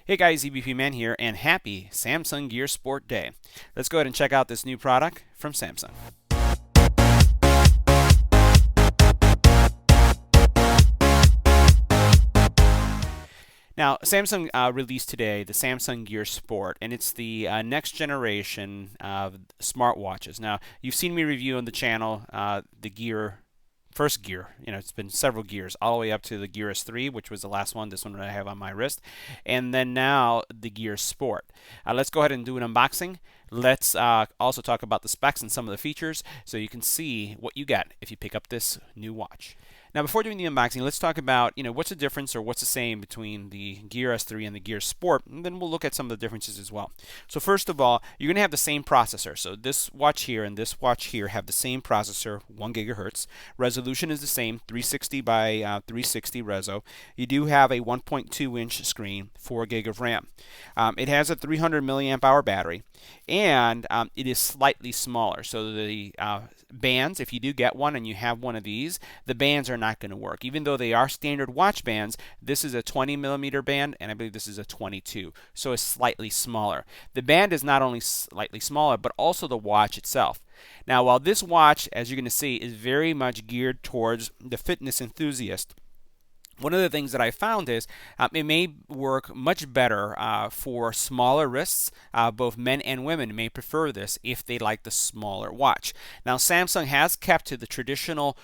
Hey guys, EBPMAN here, and happy Samsung Gear Sport Day. Let's go ahead and check out this new product from Samsung. Now, Samsung released today the Samsung Gear Sport, and it's the next generation of smartwatches. Now, you've seen me review on the channel the Gear first gear. It's been several gears, all the way up to the Gear S3, which was the last one, this one that I have on my wrist, and then now the Gear Sport. Let's go ahead and do an unboxing. Let's also talk about the specs and some of the features so you can see what you get if you pick up this new watch. Now, before doing the unboxing, let's talk about what's the difference or what's the same between the Gear S3 and the Gear Sport, and then we'll look at some of the differences as well. So first of all, you're going to have the same processor. So this watch here and this watch here have the same processor, 1 gigahertz. Resolution is the same, 360 by 360 reso. You do have a 1.2-inch screen, 4 gig of RAM. It has a 300 milliamp hour battery, and it is slightly smaller. So the bands, if you do get one and you have one of these, the bands are not going to work. Even though they are standard watch bands, this is a 20 millimeter band, and I believe this is a 22, so it's slightly smaller. The band is not only slightly smaller, but also the watch itself. Now, while this watch, as you're going to see, is very much geared towards the fitness enthusiast, one of the things that I found is it may work much better for smaller wrists. Both men and women may prefer this if they like the smaller watch. Now, Samsung has kept to the traditional,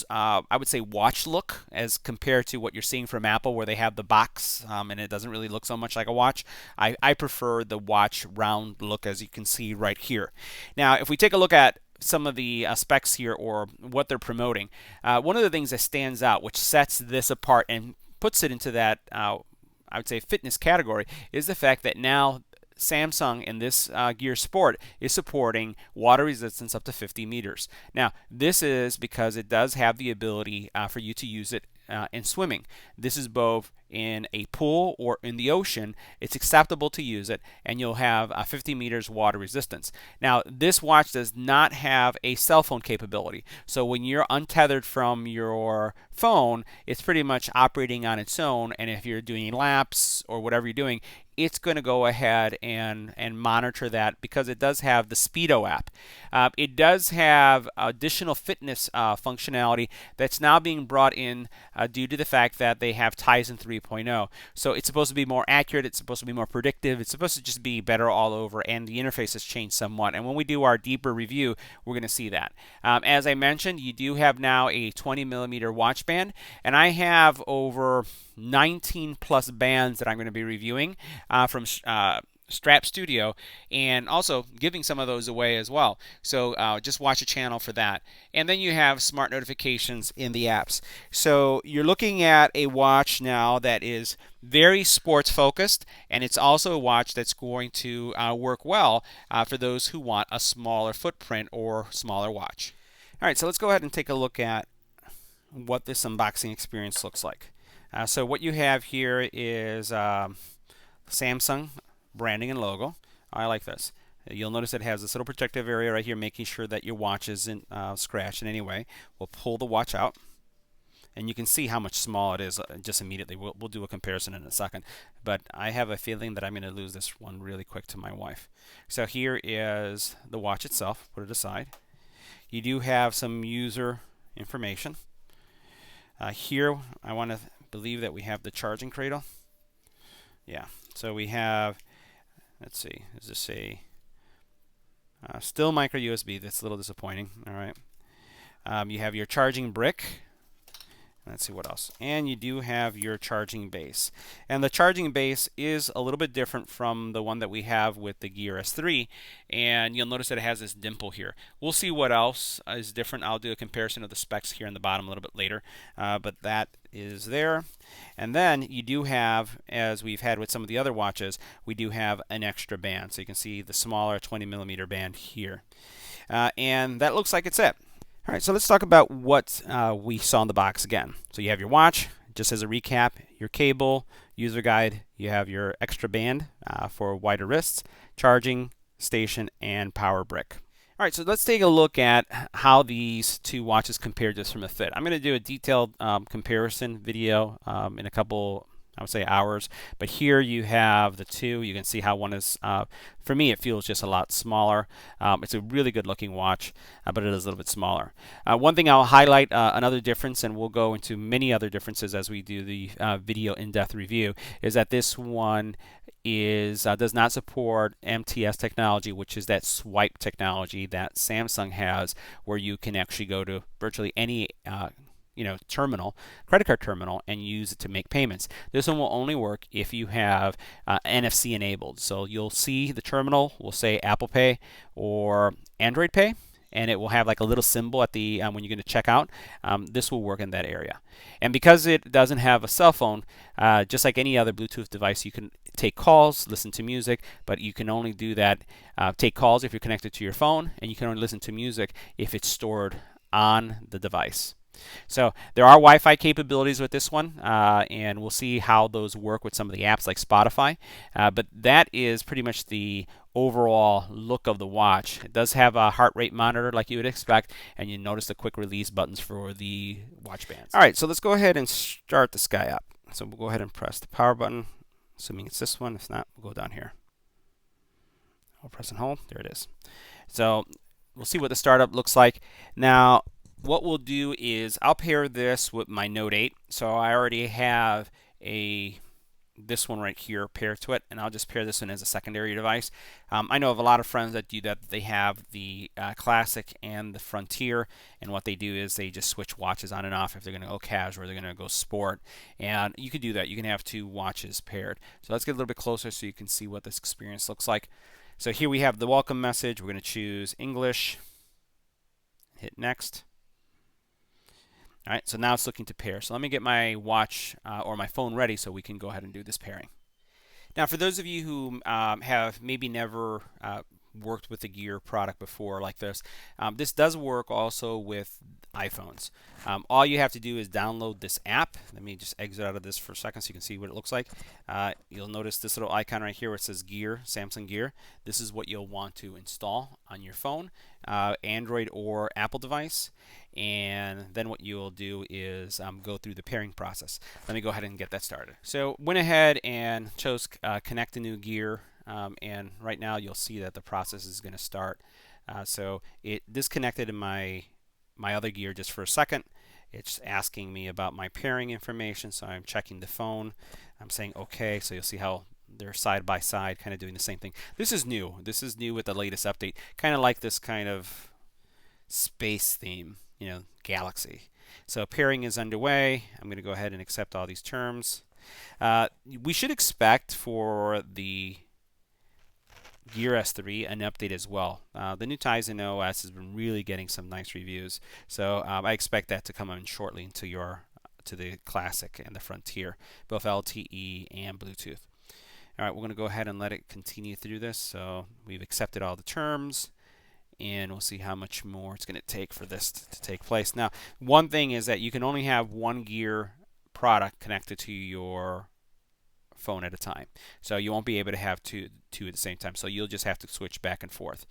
I would say, watch look as compared to what you're seeing from Apple, where they have the box and it doesn't really look so much like a watch. I prefer the watch round look, as you can see right here. Now, if we take a look at some of the specs here or what they're promoting, one of the things that stands out, which sets this apart and puts it into that I would say fitness category, is the fact that now Samsung in this Gear Sport is supporting water resistance up to 50 meters. Now, this is because it does have the ability for you to use it in swimming. This is both in a pool or in the ocean. It's acceptable to use it, and you'll have 50 meters water resistance. Now, this watch does not have a cell phone capability, so when you're untethered from your phone, it's pretty much operating on its own, and if you're doing laps or whatever you're doing, it's going to go ahead and monitor that, because it does have the Speedo app. It does have additional fitness functionality that's now being brought in due to the fact that they have Tizen 3.0. So it's supposed to be more accurate, it's supposed to be more predictive, it's supposed to just be better all over, and the interface has changed somewhat. And when we do our deeper review, we're going to see that. As I mentioned, you do have now a 20 millimeter watch band, and I have over 19 plus bands that I'm going to be reviewing from Strap Studio, and also giving some of those away as well. So just watch the channel for that. And then you have smart notifications in the apps. So you're looking at a watch now that is very sports focused, and it's also a watch that's going to work well for those who want a smaller footprint or smaller watch. All right, so let's go ahead and take a look at what this unboxing experience looks like. So what you have here is Samsung branding and logo. I like this. You'll notice it has this little protective area right here, making sure that your watch isn't scratched in any way. We'll pull the watch out, and you can see how much smaller it is just immediately. We'll do a comparison in a second, but I have a feeling that I'm going to lose this one really quick to my wife. So here is the watch itself. Put it aside. You do have some user information. Here, I want to believe that we have the charging cradle. Yeah, so we have, let's see, is this a still micro USB? That's a little disappointing. All right, you have your charging brick. Let's see what else. And you do have your charging base. And the charging base is a little bit different from the one that we have with the Gear S3. And you'll notice that it has this dimple here. We'll see what else is different. I'll do a comparison of the specs here in the bottom a little bit later. But that is there. And then you do have, as we've had with some of the other watches, we do have an extra band. So you can see the smaller 20 millimeter band here. And that looks like it's it. All right, so let's talk about what we saw in the box again. So you have your watch, just as a recap, your cable, user guide, you have your extra band for wider wrists, charging station, and power brick. All right, so let's take a look at how these two watches compare just from a fit. I'm going to do a detailed comparison video in a couple I would say hours. But here you have the two. You can see how one is, for me, it feels just a lot smaller. It's a really good looking watch, but it is a little bit smaller. One thing I'll highlight, another difference, and we'll go into many other differences as we do the video in-depth review, is that this one does not support MTS technology, which is that swipe technology that Samsung has, where you can actually go to virtually any terminal, credit card terminal, and use it to make payments. This one will only work if you have NFC enabled. So you'll see the terminal will say Apple Pay or Android Pay, and it will have like a little symbol at the when you're going to check out. This will work in that area. And because it doesn't have a cell phone, just like any other Bluetooth device, you can take calls, listen to music, but you can only do that, take calls if you're connected to your phone, and you can only listen to music if it's stored on the device. So there are Wi-Fi capabilities with this one, and we'll see how those work with some of the apps like Spotify. But that is pretty much the overall look of the watch. It does have a heart rate monitor like you would expect, and you notice the quick release buttons for the watch bands. All right, so let's go ahead and start this guy up. So we'll go ahead and press the power button, assuming it's this one. If not, we'll go down here. I'll press and hold. There it is. So we'll see what the startup looks like. Now, what we'll do is I'll pair this with my Note 8. So I already have this one right here paired to it, and I'll just pair this one as a secondary device. I know of a lot of friends that do that. They have the Classic and the Frontier, and what they do is they just switch watches on and off if they're going to go casual or they're going to go sport. And you can do that. You can have two watches paired. So let's get a little bit closer so you can see what this experience looks like. So here we have the welcome message. We're going to choose English. Hit next. All right, so now it's looking to pair. So let me get my watch or my phone ready so we can go ahead and do this pairing. Now, for those of you who have maybe never worked with a Gear product before like this, this does work also with iPhones. All you have to do is download this app. Let me just exit out of this for a second so you can see what it looks like. You'll notice this little icon right here where it says Gear, Samsung Gear. This is what you'll want to install on your phone, Android or Apple device. And then what you'll do is go through the pairing process. Let me go ahead and get that started. So went ahead and chose connect a new Gear, and right now you'll see that the process is going to start. So it disconnected my other Gear just for a second. It's asking me about my pairing information, so I'm checking the phone. I'm saying OK, so you'll see how they're side by side, kind of doing the same thing. This is new. This is new with the latest update, kind of like this kind of space theme, galaxy. So pairing is underway. I'm going to go ahead and accept all these terms. We should expect for the Gear S3 an update as well. The new Tizen OS has been really getting some nice reviews, so I expect that to come in shortly to the Classic and the Frontier, both LTE and Bluetooth. All right, we're going to go ahead and let it continue through this. So we've accepted all the terms, and we'll see how much more it's going to take for this to take place. Now, one thing is that you can only have one Gear product connected to your phone at a time. So you won't be able to have two at the same time. So you'll just have to switch back and forth.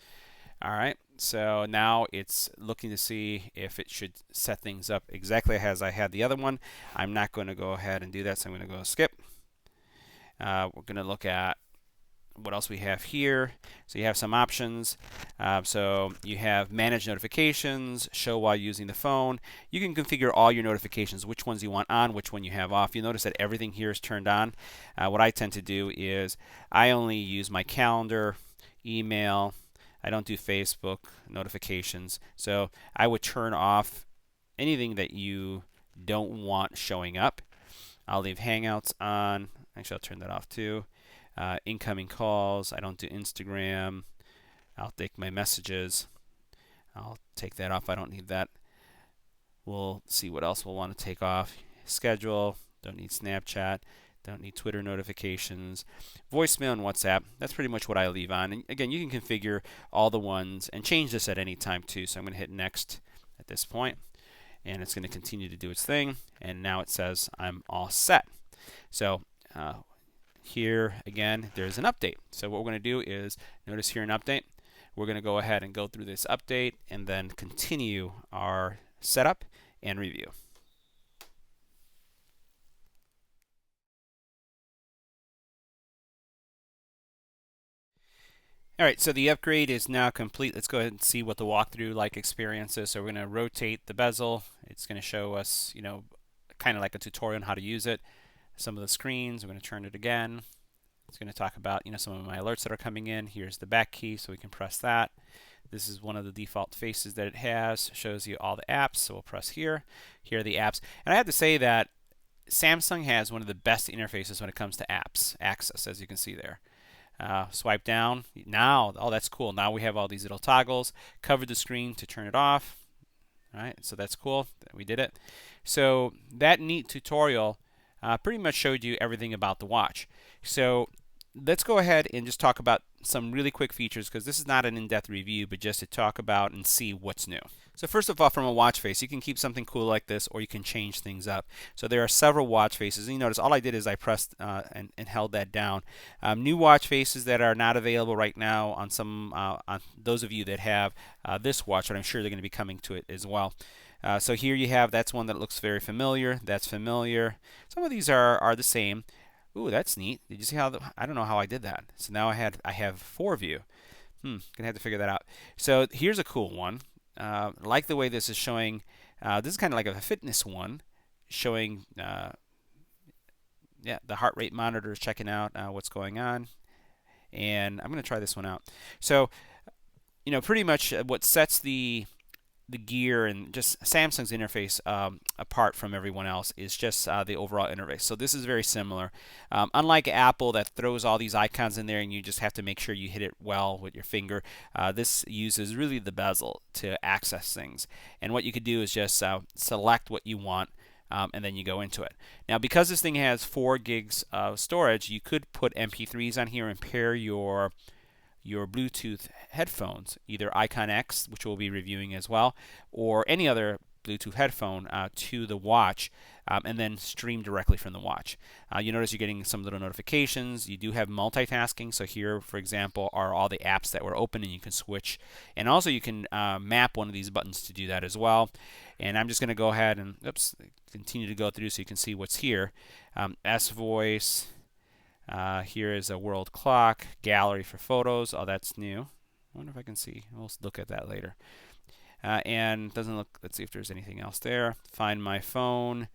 All right, so now it's looking to see if it should set things up exactly as I had the other one. I'm not going to go ahead and do that, so I'm going to go skip. We're going to look at what else we have here. So you have some options. So you have manage notifications, show while using the phone. You can configure all your notifications, which ones you want on, which one you have off. You'll notice that everything here is turned on. What I tend to do is I only use my calendar, email. I don't do Facebook notifications. So I would turn off anything that you don't want showing up. I'll leave Hangouts on. Actually, I'll turn that off too. Incoming calls. I don't do Instagram. I'll take my messages. I'll take that off. I don't need that. We'll see what else we'll want to take off. Schedule. Don't need Snapchat. Don't need Twitter notifications. Voicemail and WhatsApp. That's pretty much what I leave on. And again, you can configure all the ones and change this at any time too. So I'm going to hit next at this point, and it's going to continue to do its thing. And now it says I'm all set. So here again, there's an update. So what we're going to do is notice here an update. We're going to go ahead and go through this update and then continue our setup and review. All right, so the upgrade is now complete. Let's go ahead and see what the walkthrough-like experience is. So we're going to rotate the bezel. It's going to show us, kind of like a tutorial on how to use it. Some of the screens, we're going to turn it again. It's going to talk about, some of my alerts that are coming in. Here's the back key, so we can press that. This is one of the default faces that it has. Shows you all the apps, so we'll press here. Here are the apps. And I have to say that Samsung has one of the best interfaces when it comes to apps access, as you can see there. Swipe down. Now, oh, that's cool. Now we have all these little toggles. Cover the screen to turn it off. All right, so that's cool. We did it. So that neat tutorial pretty much showed you everything about the watch. So let's go ahead and just talk about some really quick features, because this is not an in-depth review, but just to talk about and see what's new. So first of all, from a watch face, you can keep something cool like this, or you can change things up. So there are several watch faces. And you notice all I did is I pressed and held that down. New watch faces that are not available right now on on those of you that have this watch, but I'm sure they're going to be coming to it as well. So here you have, that's one that looks very familiar. That's familiar. Some of these are the same. Ooh, that's neat. Did you see how? I don't know how I did that. So now I have 4 view. Gonna have to figure that out. So here's a cool one. Like the way this is showing. This is kind of like a fitness one, showing yeah, the heart rate monitor is checking out what's going on. And I'm gonna try this one out. So pretty much what sets the gear and just Samsung's interface apart from everyone else is just the overall interface. So this is very similar. Unlike Apple that throws all these icons in there and you just have to make sure you hit it well with your finger, this uses really the bezel to access things. And what you could do is just select what you want, and then you go into it. Now, because this thing has 4 gigs of storage, you could put MP3s on here and pair your Bluetooth headphones, either Icon X, which we'll be reviewing as well, or any other Bluetooth headphone to the watch, and then stream directly from the watch. You notice you're getting some little notifications. You do have multitasking. So here, for example, are all the apps that were open, and you can switch. And also you can map one of these buttons to do that as well. And I'm just going to go ahead and continue to go through so you can see what's here. S Voice. Here is a world clock, gallery for photos. Oh, that's new. I wonder if I can see. We'll look at that later. And doesn't look. Let's see if there's anything else there. Find my phone,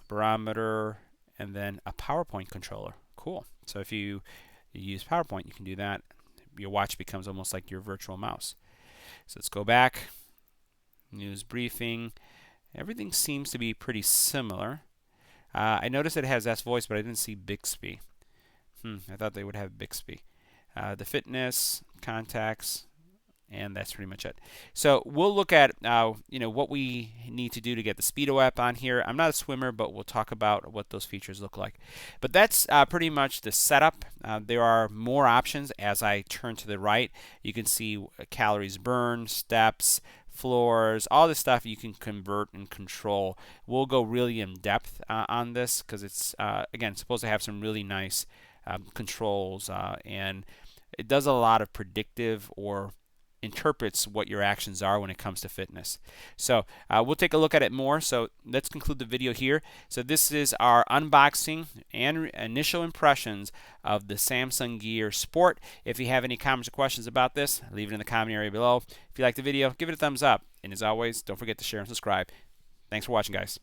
barometer, and then a PowerPoint controller. Cool. So if you use PowerPoint, you can do that. Your watch becomes almost like your virtual mouse. So let's go back. News briefing. Everything seems to be pretty similar. I noticed it has S Voice, but I didn't see Bixby. I thought they would have Bixby. The fitness, contacts, and that's pretty much it. So we'll look at what we need to do to get the Speedo app on here. I'm not a swimmer, but we'll talk about what those features look like. But that's pretty much the setup. There are more options as I turn to the right. You can see calories burned, steps, floors, all this stuff you can convert and control. We'll go really in depth on this because it's again supposed to have some really nice controls, and it does a lot of predictive or interprets what your actions are when it comes to fitness. So we'll take a look at it more. So let's conclude the video here. So this is our unboxing and initial impressions of the Samsung Gear Sport. If you have any comments or questions about this, leave it in the comment area below. If you like the video, give it a thumbs up. And as always, don't forget to share and subscribe. Thanks for watching, guys.